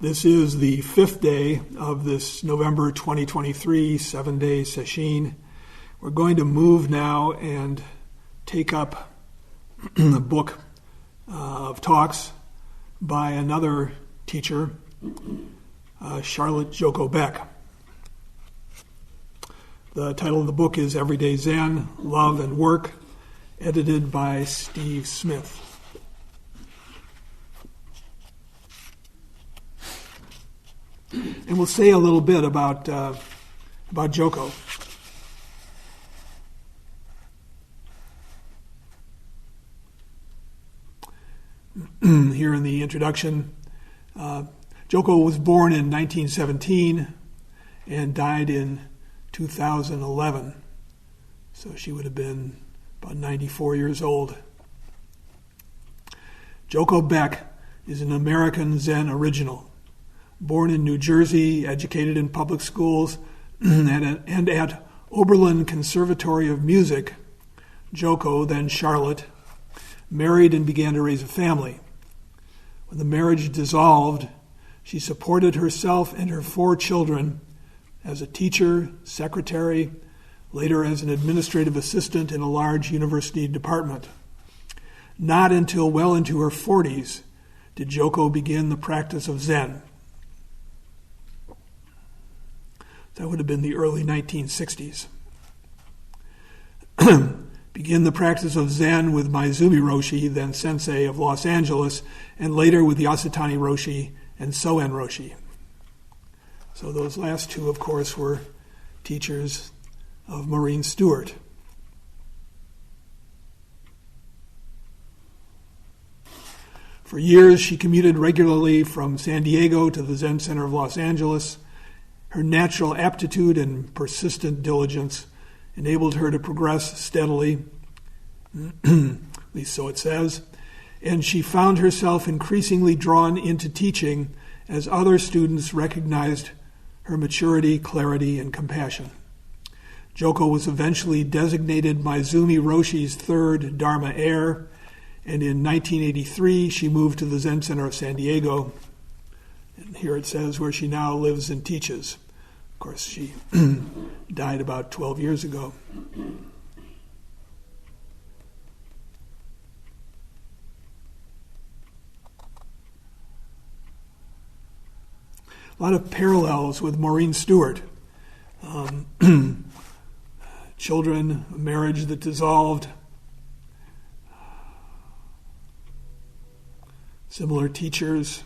This is the fifth day of this November 2023 seven-day session. We're going to move now and take up the book of talks by another teacher, Charlotte Joko Beck. The title of the book is Everyday Zen, Love and Work, edited by Steve Smith. And we'll say a little bit about Joko. Here in the introduction, Joko was born in 1917 and died in 2011. So she would have been about 94 years old. Joko Beck is an American Zen original. Born in New Jersey, educated in public schools, and at Oberlin Conservatory of Music, Joko, then Charlotte, married and began to raise a family. When the marriage dissolved, she supported herself and her 4 children as a teacher, secretary, later as an administrative assistant in a large university department. Not until well into her 40s did Joko begin the practice of Zen. That would have been the early 1960s. Begin the practice of Zen with Maezumi Roshi, then sensei of Los Angeles, and later with Yasutani Roshi and Soen Roshi. So those last two, of course, were teachers of Maureen Stewart. For years, she commuted regularly from San Diego to the Zen Center of Los Angeles. Her natural aptitude and persistent diligence enabled her to progress steadily, at least so it says, and she found herself increasingly drawn into teaching as other students recognized her maturity, clarity, and compassion. Joko was eventually designated Maezumi Roshi's third Dharma heir, and in 1983 she moved to the Zen Center of San Diego, and here it says where she now lives and teaches. Of course, she died about 12 years ago. A lot of parallels with Maureen Stewart. Children, a marriage that dissolved. Similar teachers.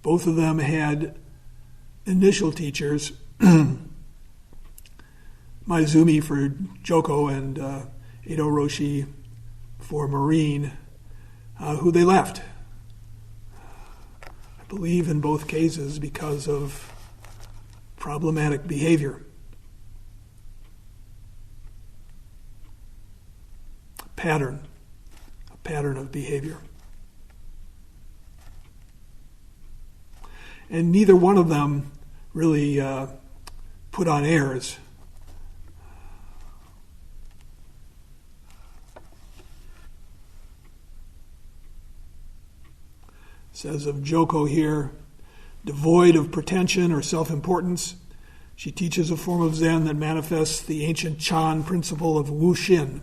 Both of them had initial teachers, Maezumi for Joko and Edo Roshi for Maureen, who they left. I believe in both cases because of problematic behavior. A pattern of behavior. And neither one of them really put on airs. It says of Joko here, devoid of pretension or self-importance, she teaches a form of Zen that manifests the ancient Chan principle of Wuxi,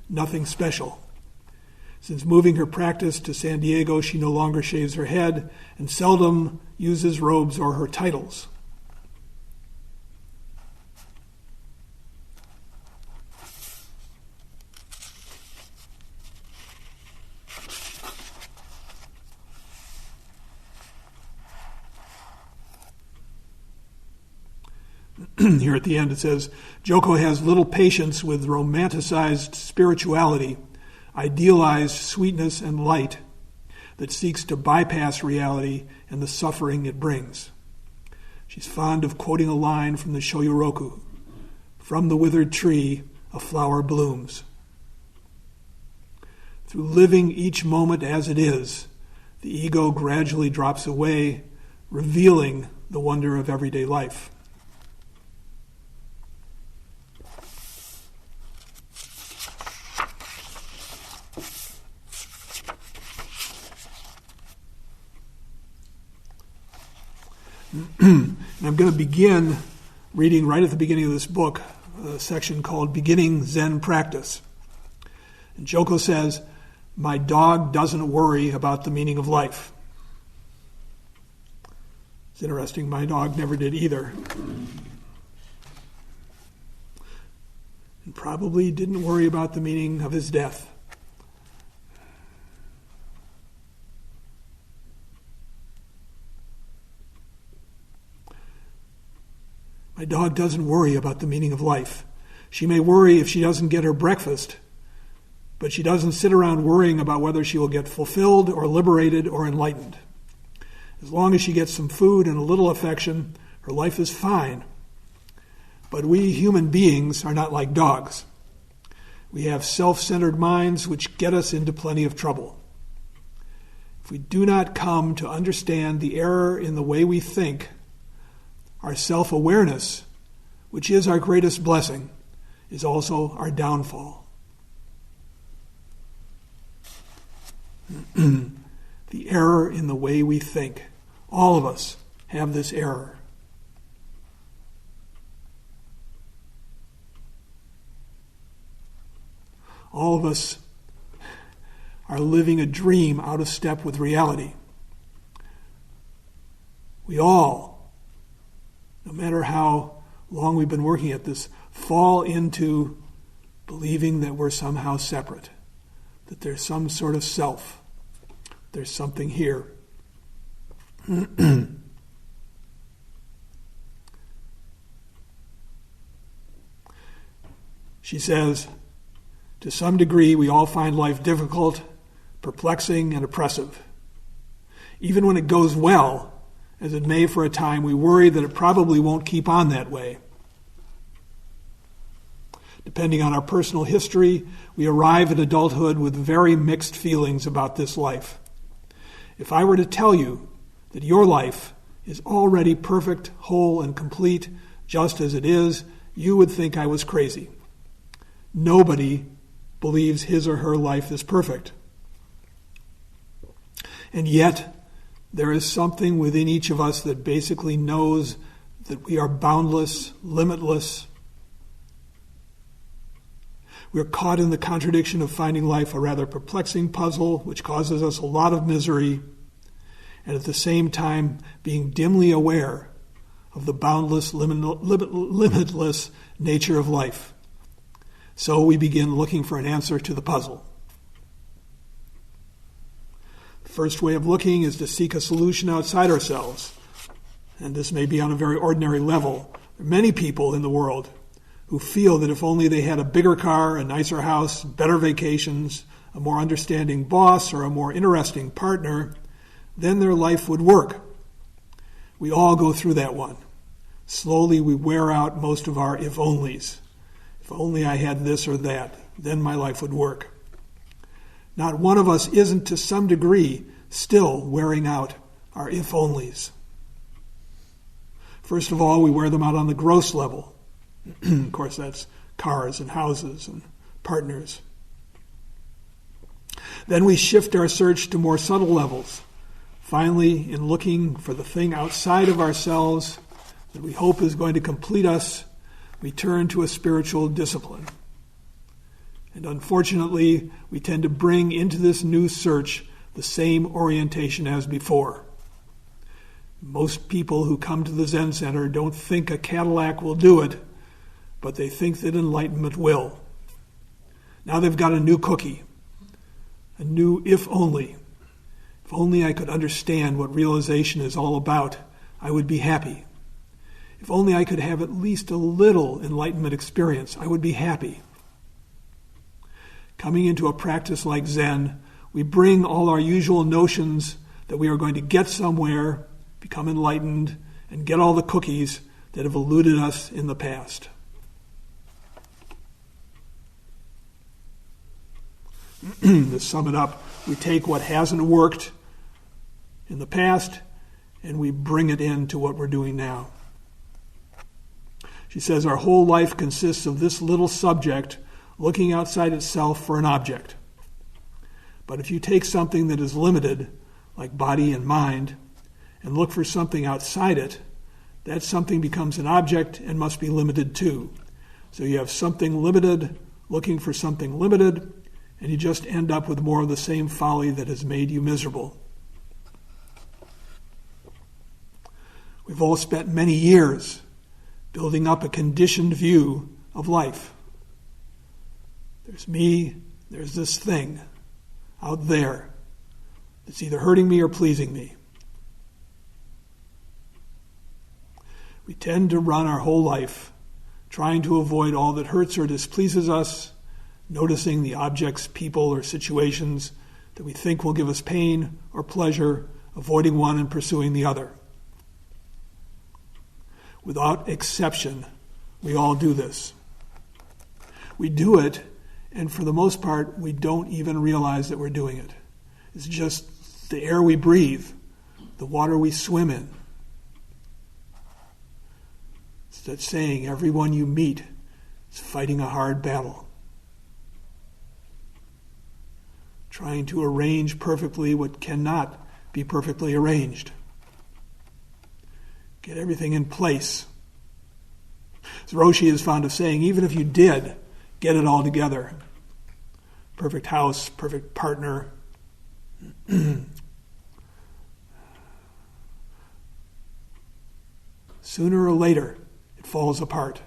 nothing special. Since moving her practice to San Diego, she no longer shaves her head and seldom uses robes or her titles. Here at the end it says, Joko has little patience with romanticized spirituality, idealized sweetness and light that seeks to bypass reality and the suffering it brings. She's fond of quoting a line from the Shoyoroku, "From the withered tree, a flower blooms." Through living each moment as it is, the ego gradually drops away, revealing the wonder of everyday life. And I'm going to begin reading right at the beginning of this book, a section called Beginning Zen Practice. And Joko says, "My dog doesn't worry about the meaning of life." It's interesting, my dog never did either. And probably didn't worry about the meaning of his death. My dog doesn't worry about the meaning of life. She may worry if she doesn't get her breakfast, but she doesn't sit around worrying about whether she will get fulfilled or liberated or enlightened. As long as she gets some food and a little affection, her life is fine. But we human beings are not like dogs. We have self-centered minds which get us into plenty of trouble. If we do not come to understand the error in the way we think, our self-awareness, which is our greatest blessing, is also our downfall. The error in the way we think. All of us have this error. All of us are living a dream out of step with reality. We all, no matter how long we've been working at this, fall into believing that we're somehow separate, that there's some sort of self, there's something here. She says, to some degree, we all find life difficult, perplexing, and oppressive. Even when it goes well, as it may for a time, we worry that it probably won't keep on that way. Depending on our personal history, we arrive at adulthood with very mixed feelings about this life. If I were to tell you that your life is already perfect, whole, and complete, just as it is, you would think I was crazy. Nobody believes his or her life is perfect. And yet, there is something within each of us that basically knows that we are boundless, limitless. We're caught in the contradiction of finding life a rather perplexing puzzle, which causes us a lot of misery, and at the same time being dimly aware of the boundless, limitless nature of life. So we begin looking for an answer to the puzzle. The first way of looking is to seek a solution outside ourselves. And this may be on a very ordinary level. There are many people in the world who feel that if only they had a bigger car, a nicer house, better vacations, a more understanding boss, or a more interesting partner, then their life would work. We all go through that one. Slowly we wear out most of our if-onlys. If only I had this or that, then my life would work. Not one of us isn't, to some degree, still wearing out our if-onlys. First of all, we wear them out on the gross level. Of course, that's cars and houses and partners. Then we shift our search to more subtle levels. Finally, in looking for the thing outside of ourselves that we hope is going to complete us, we turn to a spiritual discipline. And unfortunately, we tend to bring into this new search the same orientation as before. Most people who come to the Zen Center don't think a Cadillac will do it, but they think that enlightenment will. Now they've got a new cookie, a new if only. If only I could understand what realization is all about, I would be happy. If only I could have at least a little enlightenment experience, I would be happy. Coming into a practice like Zen, we bring all our usual notions that we are going to get somewhere, become enlightened, and get all the cookies that have eluded us in the past. To sum it up, we take what hasn't worked in the past and we bring it into what we're doing now. She says our whole life consists of this little subject looking outside itself for an object. But if you take something that is limited, like body and mind, and look for something outside it, that something becomes an object and must be limited too. So you have something limited looking for something limited, and you just end up with more of the same folly that has made you miserable. We've all spent many years building up a conditioned view of life. There's me, there's this thing out there that's either hurting me or pleasing me. We tend to run our whole life trying to avoid all that hurts or displeases us, noticing the objects, people, or situations that we think will give us pain or pleasure, avoiding one and pursuing the other. Without exception, we all do this. We do it, and for the most part, we don't even realize that we're doing it. It's just the air we breathe, the water we swim in. It's that saying, everyone you meet is fighting a hard battle. Trying to arrange perfectly what cannot be perfectly arranged. Get everything in place. As Roshi is fond of saying, even if you did get it all together, perfect house, perfect partner, sooner or later it falls apart.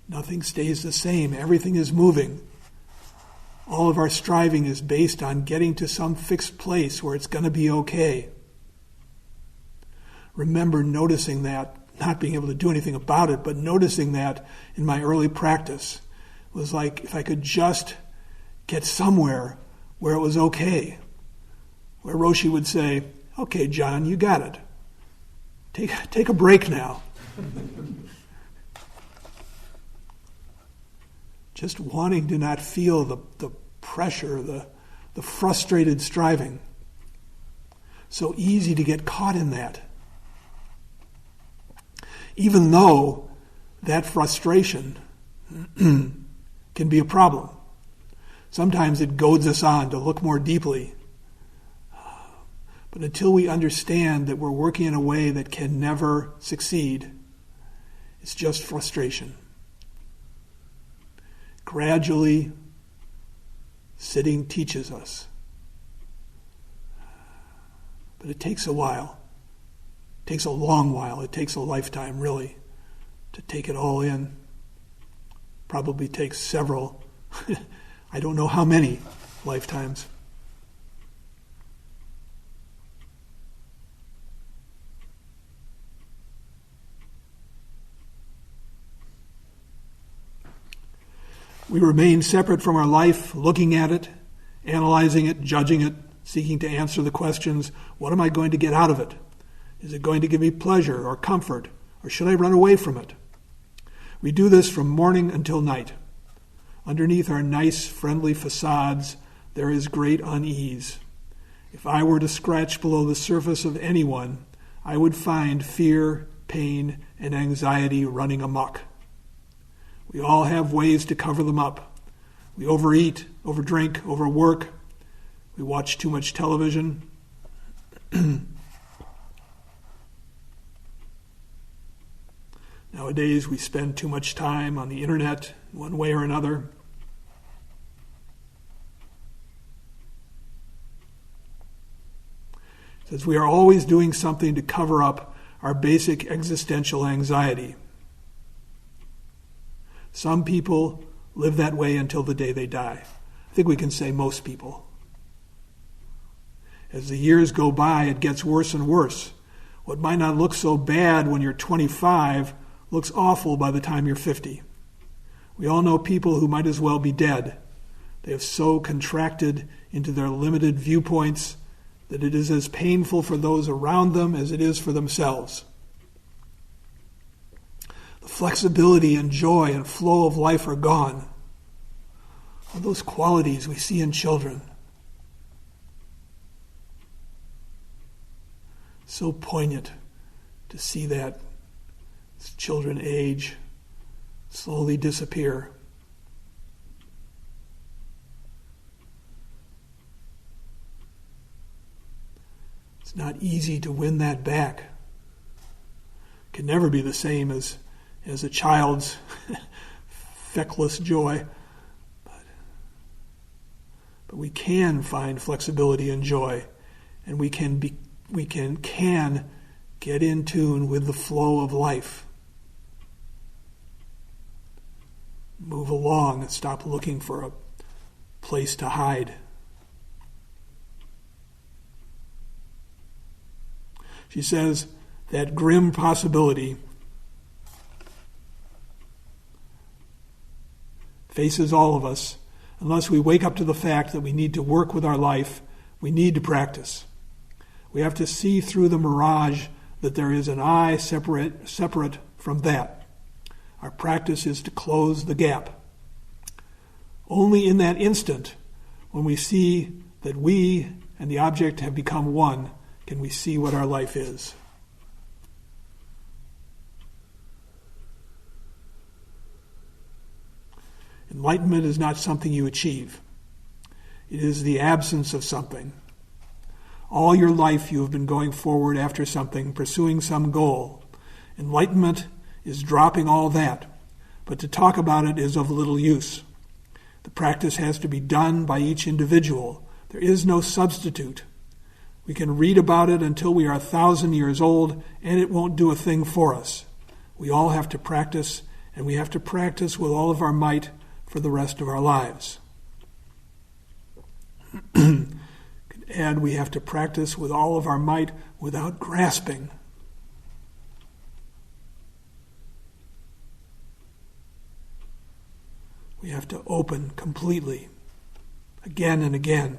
Nothing stays the same. Everything is moving. All of our striving is based on getting to some fixed place where it's going to be okay. Remember noticing that, not being able to do anything about it, but noticing that in my early practice was like if I could just get somewhere where it was okay, where Roshi would say, okay, John, you got it. Take a break now. Just wanting to not feel the pressure, the frustrated striving. So easy to get caught in that. Even though that frustration can be a problem. Sometimes it goads us on to look more deeply. But until we understand that we're working in a way that can never succeed, it's just frustration. Gradually, sitting teaches us. But it takes a while. It takes a long while. It takes a lifetime, really, to take it all in. Probably takes several, I don't know how many lifetimes. We remain separate from our life, looking at it, analyzing it, judging it, seeking to answer the questions, what am I going to get out of it? Is it going to give me pleasure or comfort, or should I run away from it? We do this from morning until night. Underneath our nice, friendly facades, there is great unease. If I were to scratch below the surface of anyone, I would find fear, pain, and anxiety running amok. We all have ways to cover them up. We overeat, overdrink, overwork. We watch too much television. Nowadays, we spend too much time on the internet, one way or another. It says we are always doing something to cover up our basic existential anxiety. Some people live that way until the day they die. I think we can say most people. As the years go by, it gets worse and worse. What might not look so bad when you're 25 looks awful by the time you're 50. We all know people who might as well be dead. They have so contracted into their limited viewpoints that it is as painful for those around them as it is for themselves. The flexibility and joy and flow of life are gone. All those qualities we see in children. So poignant to see that as children age, slowly disappear. not easy to win that back. It can never be the same as a child's feckless joy. But we can find flexibility and joy, and we can get in tune with the flow of life. Move along and stop looking for a place to hide. She says that grim possibility faces all of us unless we wake up to the fact that we need to work with our life, we need to practice. We have to see through the mirage that there is an I separate from that. Our practice is to close the gap. Only in that instant, when we see that we and the object have become one, can we see what our life is. Enlightenment is not something you achieve. It is the absence of something. All your life you have been going forward after something, pursuing some goal. Enlightenment is dropping all that, but to talk about it is of little use. The practice has to be done by each individual. There is no substitute. We can read about it until we are 1,000 years old, and it won't do a thing for us. We all have to practice, and we have to practice with all of our might for the rest of our lives. And we have to practice with all of our might without grasping. We have to open completely, again and again.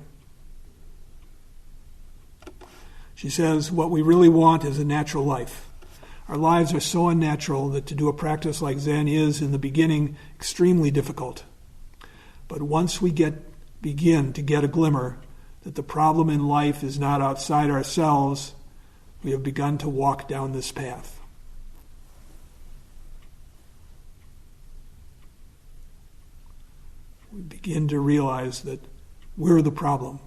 She says, what we really want is a natural life. Our lives are so unnatural that to do a practice like Zen is, in the beginning, extremely difficult. But once we begin to get a glimmer that the problem in life is not outside ourselves, we have begun to walk down this path. We begin to realize that we're the problem.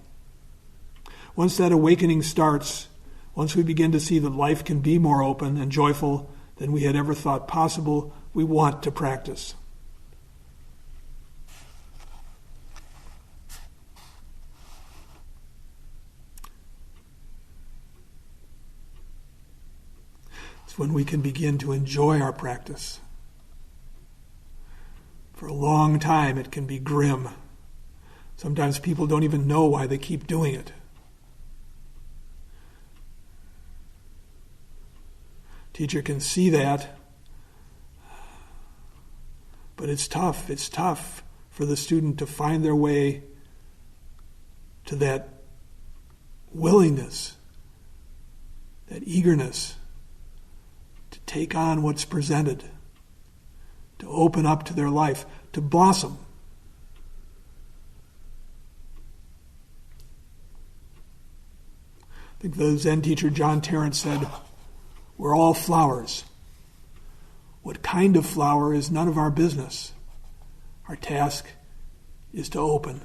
Once that awakening starts, once we begin to see that life can be more open and joyful than we had ever thought possible, we want to practice. It's when we can begin to enjoy our practice. For a long time, it can be grim. Sometimes people don't even know why they keep doing it. Teacher can see that, but it's tough. It's tough for the student to find their way to that willingness, that eagerness to take on what's presented, to open up to their life, to blossom. I think the Zen teacher John Tarrant said, we're all flowers. What kind of flower is none of our business. Our task is to open.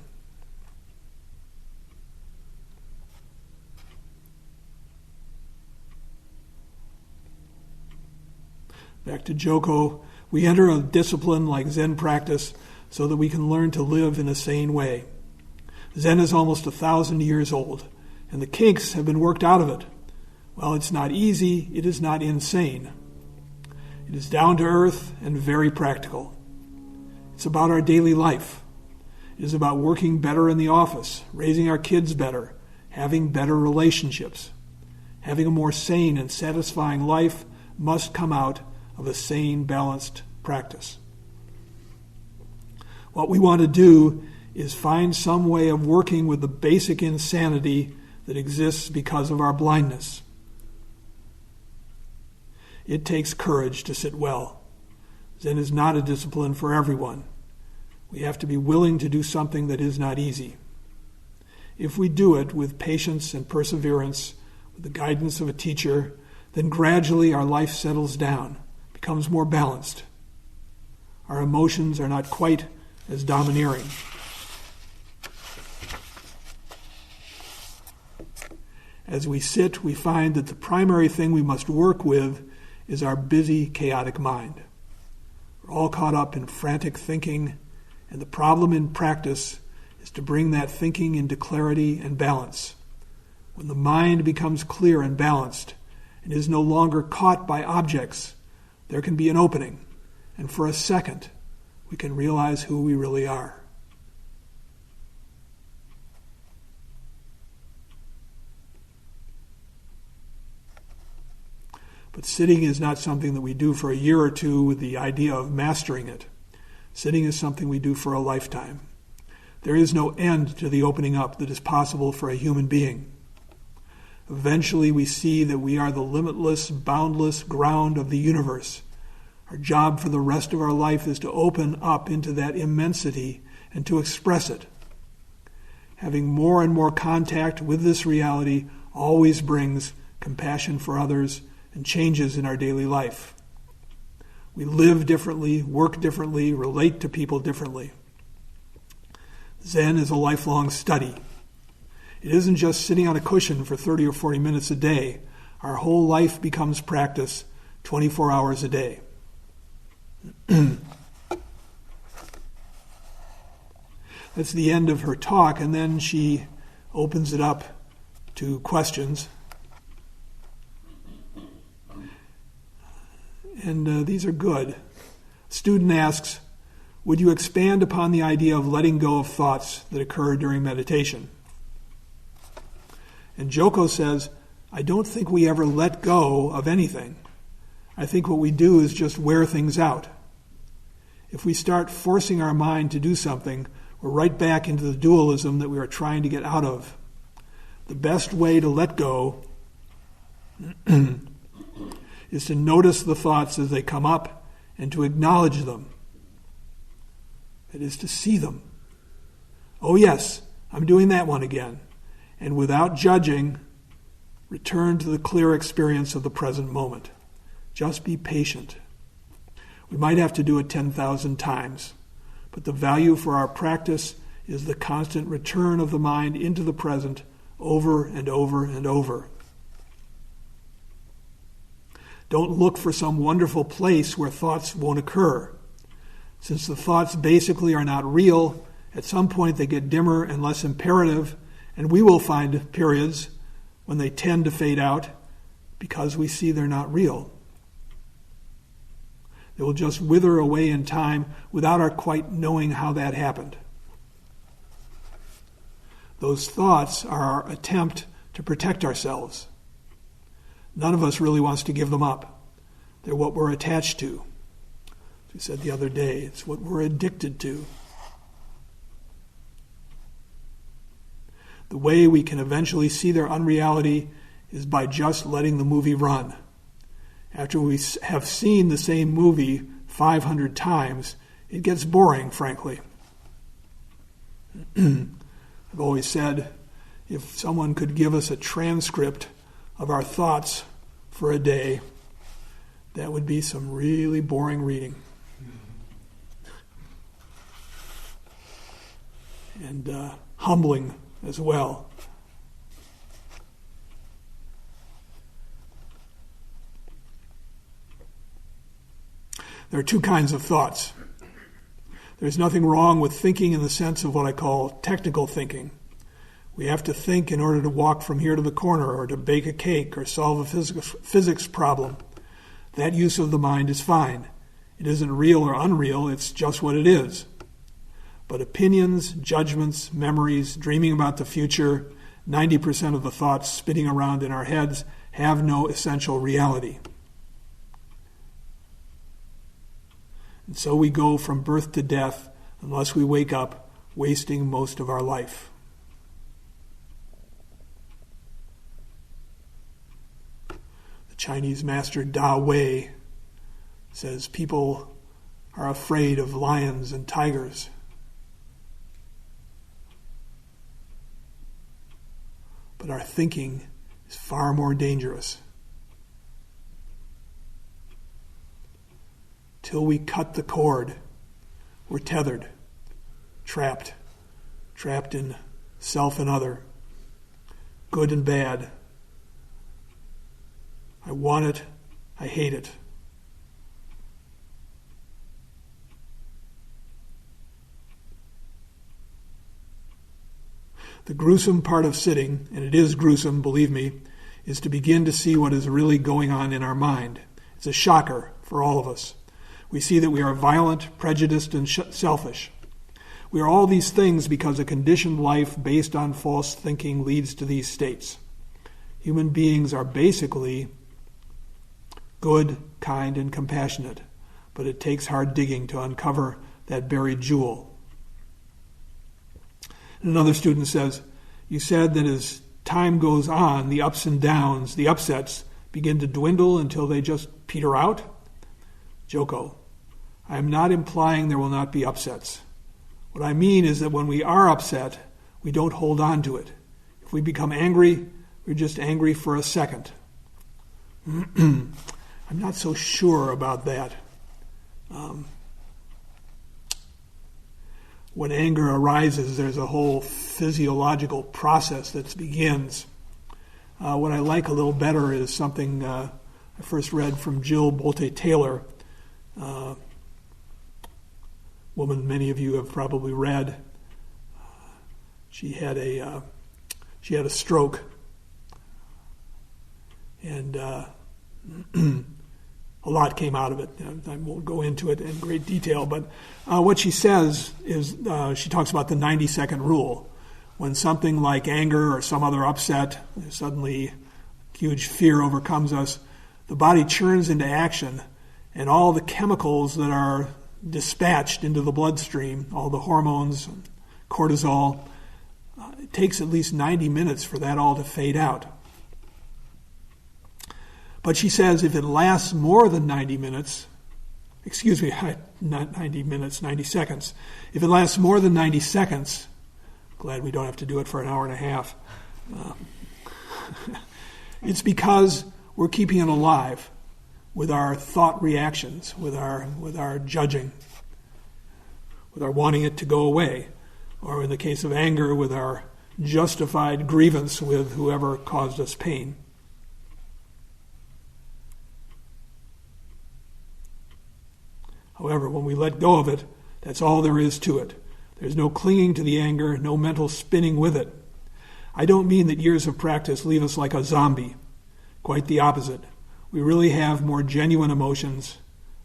Back to Joko, we enter a discipline like Zen practice so that we can learn to live in a sane way. Zen is almost 1,000 years old, and the kinks have been worked out of it. While it's not easy, it is not insane. It is down to earth and very practical. It's about our daily life. It is about working better in the office, raising our kids better, having better relationships. Having a more sane and satisfying life must come out of a sane, balanced practice. What we want to do is find some way of working with the basic insanity that exists because of our blindness. It takes courage to sit well. Zen is not a discipline for everyone. We have to be willing to do something that is not easy. If we do it with patience and perseverance, with the guidance of a teacher, then gradually our life settles down, becomes more balanced. Our emotions are not quite as domineering. As we sit, we find that the primary thing we must work with is our busy, chaotic mind. We're all caught up in frantic thinking, and the problem in practice is to bring that thinking into clarity and balance. When the mind becomes clear and balanced and is no longer caught by objects, there can be an opening, and for a second, we can realize who we really are. But sitting is not something that we do for a year or two with the idea of mastering it. Sitting is something we do for a lifetime. There is no end to the opening up that is possible for a human being. Eventually we see that we are the limitless, boundless ground of the universe. Our job for the rest of our life is to open up into that immensity and to express it. Having more and more contact with this reality always brings compassion for others and changes in our daily life. We live differently, work differently, relate to people differently. Zen is a lifelong study. It isn't just sitting on a cushion for 30 or 40 minutes a day. Our whole life becomes practice 24 hours a day. That's the end of her talk, and then she opens it up to questions. And these are good. Student asks, would you expand upon the idea of letting go of thoughts that occur during meditation? And Joko says, I don't think we ever let go of anything. I think what we do is just wear things out. If we start forcing our mind to do something, we're right back into the dualism that we are trying to get out of. The best way to let go is to notice the thoughts as they come up and to acknowledge them. It is to see them. Oh yes, I'm doing that one again. And without judging, return to the clear experience of the present moment. Just be patient. We might have to do it 10,000 times, but the value for our practice is the constant return of the mind into the present over and over and over. Don't look for some wonderful place where thoughts won't occur. Since the thoughts basically are not real, at some point they get dimmer and less imperative, and we will find periods when they tend to fade out because we see they're not real. They will just wither away in time without our quite knowing how that happened. Those thoughts are our attempt to protect ourselves. None of us really wants to give them up. They're what we're attached to. As we said the other day, it's what we're addicted to. The way we can eventually see their unreality is by just letting the movie run. After we have seen the same movie 500 times, it gets boring, frankly. I've always said, if someone could give us a transcript of our thoughts for a day, that would be some really boring reading. And humbling as well. There are two kinds of thoughts. There's nothing wrong with thinking in the sense of what I call technical thinking. We have to think in order to walk from here to the corner or to bake a cake or solve a physics problem. That use of the mind is fine. It isn't real or unreal, it's just what it is. But opinions, judgments, memories, dreaming about the future, 90% of the thoughts spinning around in our heads have no essential reality. And so we go from birth to death unless we wake up, wasting most of our life. The Chinese master Da Wei says people are afraid of lions and tigers. But our thinking is far more dangerous. Till we cut the cord, we're tethered, trapped in self and other, good and bad, I want it. I hate it. The gruesome part of sitting, and it is gruesome, believe me, is to begin to see what is really going on in our mind. It's a shocker for all of us. We see that we are violent, prejudiced, and selfish. We are all these things because a conditioned life based on false thinking leads to these states. Human beings are basically good, kind, and compassionate, but it takes hard digging to uncover that buried jewel. And another student says, you said that as time goes on, the ups and downs, the upsets, begin to dwindle until they just peter out? Joko, I am not implying there will not be upsets. What I mean is that when we are upset, we don't hold on to it. If we become angry, we're just angry for a second. I'm not so sure about that. When anger arises, there's a whole physiological process that begins. What I like a little better is something I first read from Jill Bolte Taylor, woman many of you have probably read. She had a stroke, and a lot came out of it. I won't go into it in great detail, but what she says is she talks about the 90-second rule. When something like anger or some other upset, suddenly huge fear overcomes us, the body churns into action, and all the chemicals that are dispatched into the bloodstream, all the hormones, cortisol, it takes at least 90 minutes for that all to fade out. But she says if it lasts more than 90 minutes, not 90 minutes, 90 seconds. If it lasts more than 90 seconds, glad we don't have to do it for an hour and a half, it's because we're keeping it alive with our thought reactions, with our judging, with our wanting it to go away, or in the case of anger, with our justified grievance with whoever caused us pain. However, when we let go of it, that's all there is to it. There's no clinging to the anger, no mental spinning with it. I don't mean that years of practice leave us like a zombie. Quite the opposite. We really have more genuine emotions,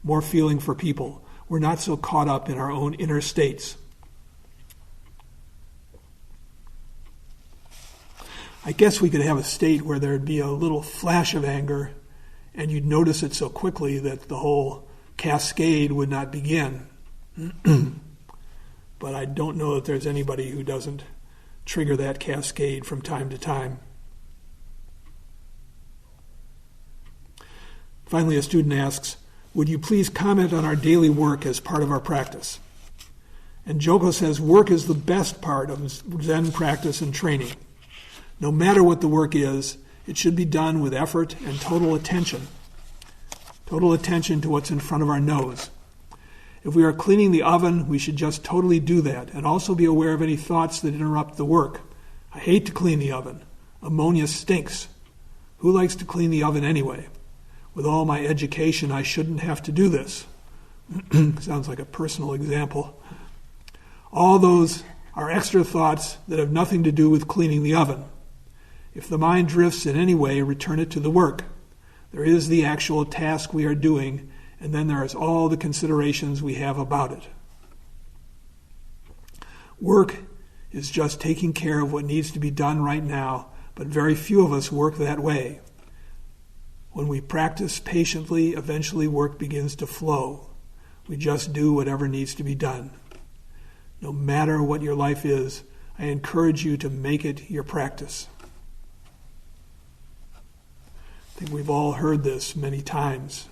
more feeling for people. We're not so caught up in our own inner states. I guess we could have a state where there'd be a little flash of anger, and you'd notice it so quickly that the whole cascade would not begin. But I don't know that there's anybody who doesn't trigger that cascade from time to time. Finally, a student asks, would you please comment on our daily work as part of our practice? And Joko says, work is the best part of Zen practice and training. No matter what the work is, it should be done with effort and total attention. Total attention to what's in front of our nose. If we are cleaning the oven, we should just totally do that and also be aware of any thoughts that interrupt the work. I hate to clean the oven. Ammonia stinks. Who likes to clean the oven anyway? With all my education, I shouldn't have to do this. Sounds like a personal example. All those are extra thoughts that have nothing to do with cleaning the oven. If the mind drifts in any way, return it to the work. There is the actual task we are doing, and then there is all the considerations we have about it. Work is just taking care of what needs to be done right now, but very few of us work that way. When we practice patiently, eventually work begins to flow. We just do whatever needs to be done. No matter what your life is, I encourage you to make it your practice. I think we've all heard this many times.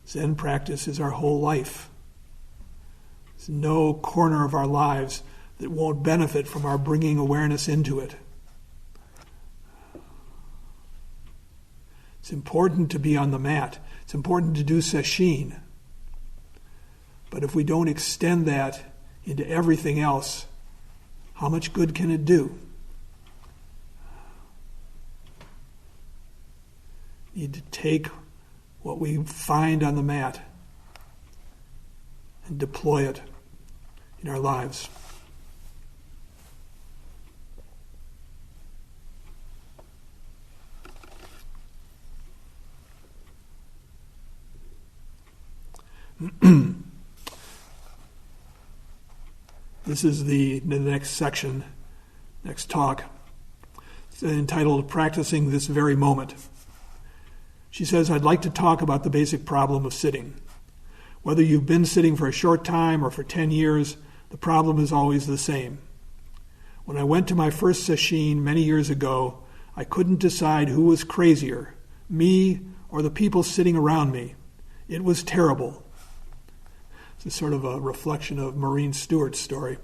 Zen practice is our whole life. There's no corner of our lives that won't benefit from our bringing awareness into it. It's important to be on the mat. It's important to do sesshin. But if we don't extend that into everything else, how much good can it do? We need to take what we find on the mat and deploy it in our lives. This is the next section, next talk. It's entitled Practicing This Very Moment. She says, I'd like to talk about the basic problem of sitting. Whether you've been sitting for a short time or for 10 years, the problem is always the same. When I went to my first sesshin many years ago, I couldn't decide who was crazier, me or the people sitting around me. It was terrible. It's sort of a reflection of Maureen Stewart's story.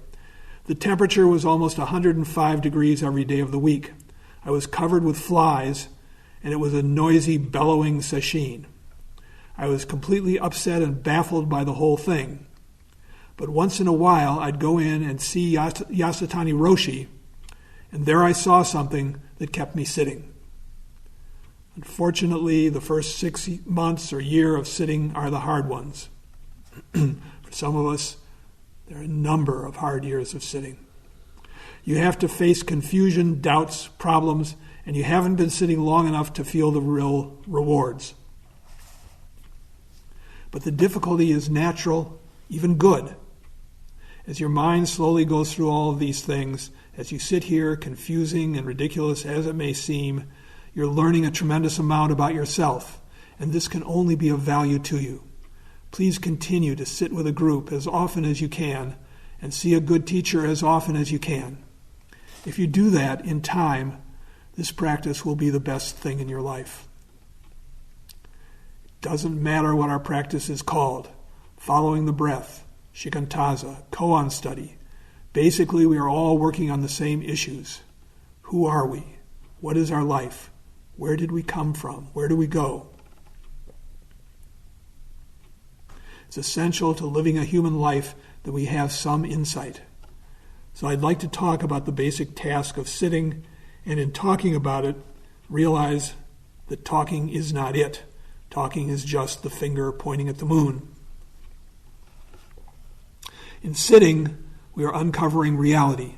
The temperature was almost 105 degrees every day of the week. I was covered with flies, and it was a noisy, bellowing sesshin. I was completely upset and baffled by the whole thing. But once in a while, I'd go in and see Yasutani Roshi, and there I saw something that kept me sitting. Unfortunately, the first 6 months or year of sitting are the hard ones. For some of us, there are a number of hard years of sitting. You have to face confusion, doubts, problems, and you haven't been sitting long enough to feel the real rewards. But the difficulty is natural, even good. As your mind slowly goes through all of these things, as you sit here, confusing and ridiculous as it may seem, you're learning a tremendous amount about yourself, and this can only be of value to you. Please continue to sit with a group as often as you can and see a good teacher as often as you can. If you do that in time, this practice will be the best thing in your life. It doesn't matter what our practice is called. Following the breath, shikantaza, koan study. Basically, we are all working on the same issues. Who are we? What is our life? Where did we come from? Where do we go? It's essential to living a human life that we have some insight. So I'd like to talk about the basic task of sitting, and in talking about it, realize that talking is not it. Talking is just the finger pointing at the moon. In sitting, we are uncovering reality.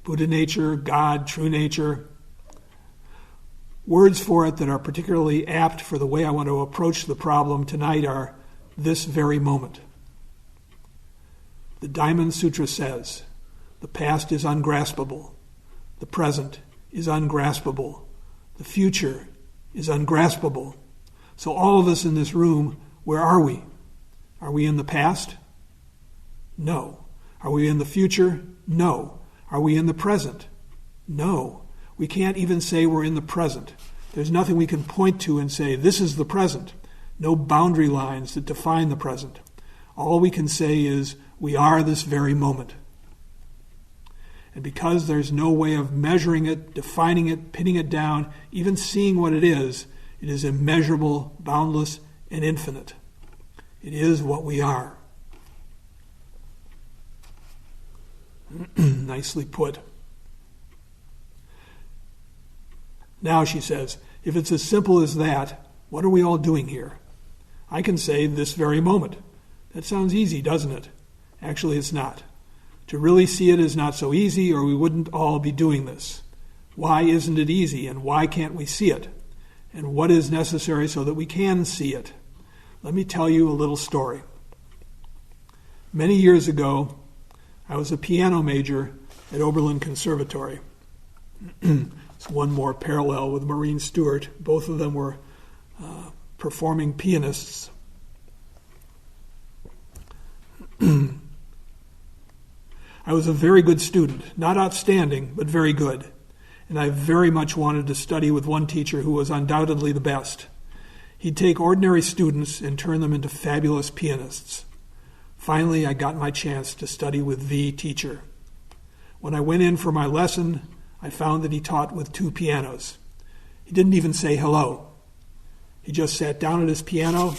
Buddha nature, God, true nature. Words for it that are particularly apt for the way I want to approach the problem tonight are this very moment. The Diamond Sutra says, the past is ungraspable, the present is ungraspable, the future is ungraspable. So all of us in this room, where are we? Are we in the past? No. Are we in the future? No. Are we in the present? No. We can't even say we're in the present. There's nothing we can point to and say, this is the present. No boundary lines that define the present. All we can say is, we are this very moment. And because there's no way of measuring it, defining it, pinning it down, even seeing what it is immeasurable, boundless, and infinite. It is what we are. Nicely put. Now, she says, if it's as simple as that, what are we all doing here? I can say this very moment. That sounds easy, doesn't it? Actually, it's not. To really see it is not so easy, or we wouldn't all be doing this. Why isn't it easy, and why can't we see it? And what is necessary so that we can see it? Let me tell you a little story. Many years ago, I was a piano major at Oberlin Conservatory. It's one more parallel with Maureen Stewart. Both of them were performing pianists. I was a very good student, not outstanding, but very good. And I very much wanted to study with one teacher who was undoubtedly the best. He'd take ordinary students and turn them into fabulous pianists. Finally, I got my chance to study with the teacher. When I went in for my lesson, I found that he taught with 2 pianos. He didn't even say hello. He just sat down at his piano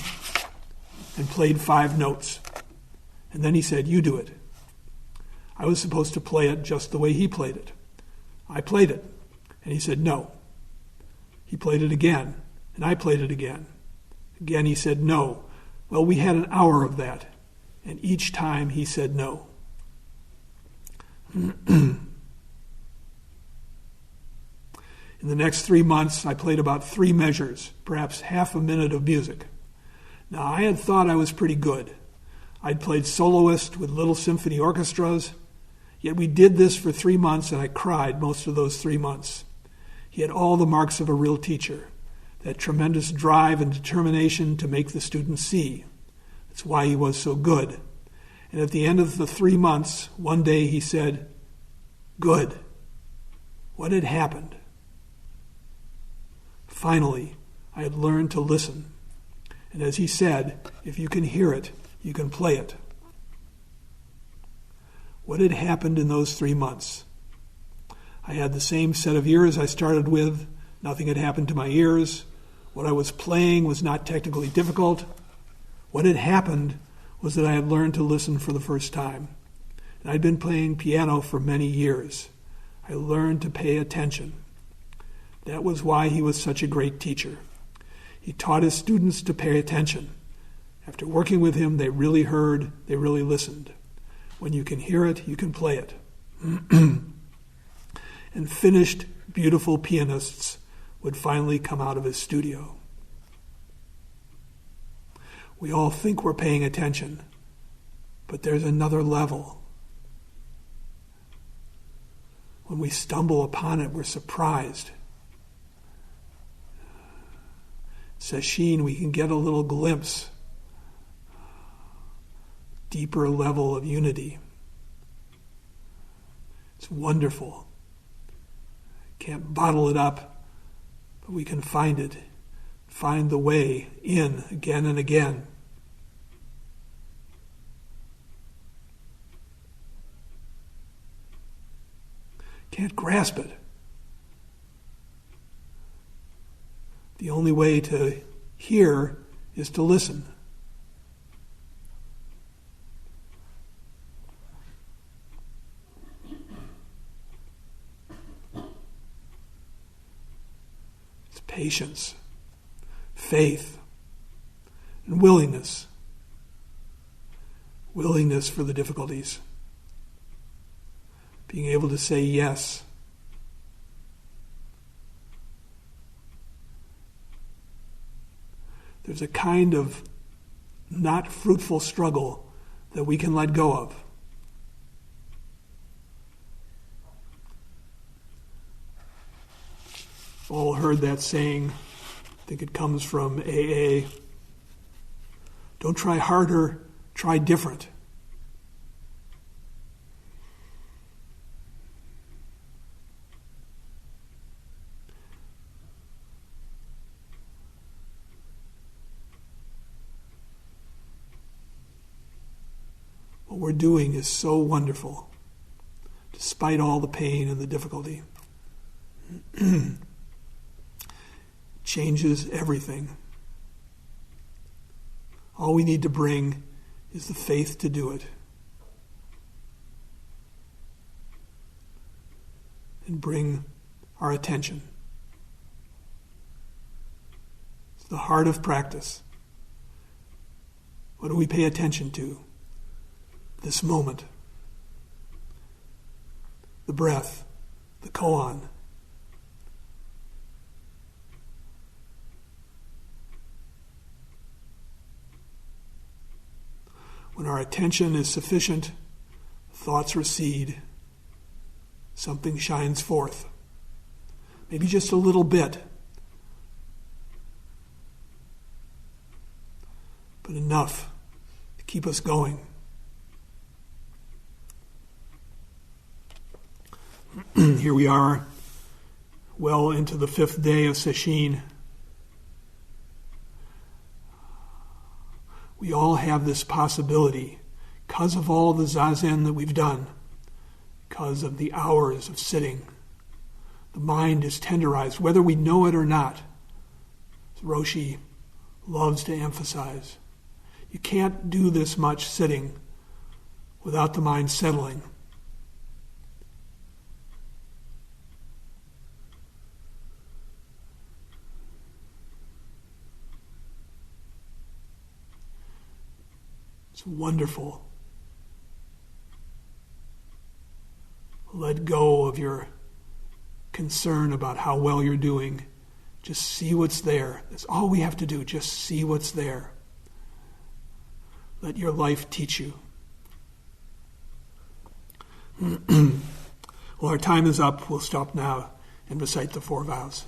and played 5 notes. And then he said, "You do it." I was supposed to play it just the way he played it. I played it, and he said, "No." He played it again, and I played it again. Again he said no. Well, we had an hour of that, and each time he said no. In the next 3 months, I played about 3 measures, perhaps half a minute of music. Now, I had thought I was pretty good. I'd played soloist with little symphony orchestras, yet we did this for 3 months, and I cried most of those 3 months. He had all the marks of a real teacher, that tremendous drive and determination to make the students see. That's why he was so good. And at the end of the 3 months, one day he said, "Good." What had happened? Finally, I had learned to listen. And as he said, if you can hear it, you can play it. What had happened in those 3 months? I had the same set of ears I started with. Nothing had happened to my ears. What I was playing was not technically difficult. What had happened was that I had learned to listen for the first time. And I'd been playing piano for many years. I learned to pay attention. That was why he was such a great teacher. He taught his students to pay attention. After working with him, they really heard, they really listened. When you can hear it, you can play it. And finished, beautiful pianists would finally come out of his studio. We all think we're paying attention, but there's another level. When we stumble upon it, we're surprised. Sesshin, we can get a little glimpse, deeper level of unity. It's wonderful. Can't bottle it up, but we can find it, find the way in again and again. Can't grasp it. The only way to hear is to listen. It's patience, faith, and willingness. Willingness for the difficulties. Being able to say yes. There's a kind of not fruitful struggle that we can let go of. All heard that saying. I think it comes from AA. Don't try harder, try different. What we're doing is so wonderful, despite all the pain and the difficulty. Changes everything. All we need to bring is the faith to do it. And bring our attention. It's the heart of practice. What do we pay attention to? This moment. The breath. The koan. When our attention is sufficient, thoughts recede, something shines forth. Maybe just a little bit, but enough to keep us going. Here we are, well into the 5th day of Sesshin. We all have this possibility because of all the zazen that we've done, because of the hours of sitting. The mind is tenderized, whether we know it or not. As Roshi loves to emphasize. You can't do this much sitting without the mind settling. It's wonderful. Let go of your concern about how well you're doing. Just see what's there. That's all we have to do. Just see what's there. Let your life teach you. Well, our time is up. We'll stop now and recite the 4 vows.